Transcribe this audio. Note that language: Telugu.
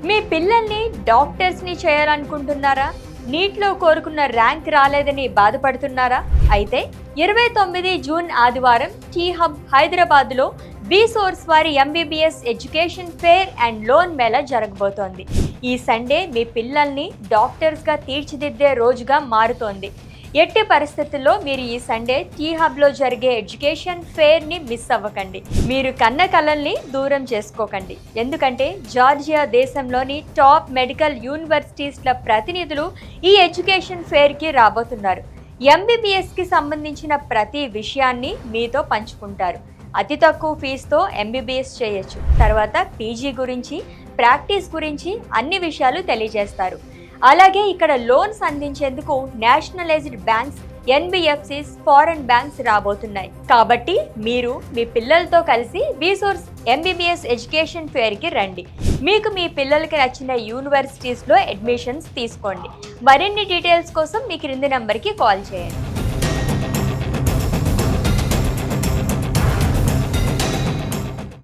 మీ పిల్లల్ని డాక్టర్స్ని చేయాలనుకుంటున్నారా? నీట్లో కోరుకున్న ర్యాంక్ రాలేదని బాధపడుతున్నారా? అయితే 29 జూన్ ఆదివారం టీ హబ్ హైదరాబాద్లో బీసోర్స్ వారి MBBS education fair and loan Mela జరగబోతోంది. ఈ సండే మీ పిల్లల్ని డాక్టర్స్గా తీర్చిదిద్దే రోజుగా మారుతోంది. ఎట్టి పరిస్థితుల్లో మీరు ఈ సండే టీ హబ్లో జరిగే ఎడ్యుకేషన్ ఫేర్ని మిస్ అవ్వకండి. మీరు కన్న కలల్ని దూరం చేసుకోకండి. ఎందుకంటే జార్జియా దేశంలోని టాప్ మెడికల్ యూనివర్సిటీస్ల ప్రతినిధులు ఈ ఎడ్యుకేషన్ ఫేర్కి రాబోతున్నారు. ఎంబీబీఎస్కి సంబంధించిన ప్రతి విషయాన్ని మీతో పంచుకుంటారు. అతి తక్కువ ఫీజుతో ఎంబీబీఎస్ చేయొచ్చు. తర్వాత పీజీ గురించి, ప్రాక్టీస్ గురించి అన్ని విషయాలు తెలియజేస్తారు. అలాగే ఇక్కడ లోన్స్ అందించేందుకు nationalised banks, NBFCs, foreign banks రాబోతున్నాయి. కాబట్టి మీరు మీ పిల్లలతో కలిసి బీసోర్స్ ఎంబీబీఎస్ ఎడ్యుకేషన్ ఫేర్కి రండి. మీకు మీ పిల్లలకి నచ్చిన యూనివర్సిటీస్లో అడ్మిషన్స్ తీసుకోండి. మరిన్ని డీటెయిల్స్ కోసం మీ క్రింది నెంబర్కి కాల్ చేయండి.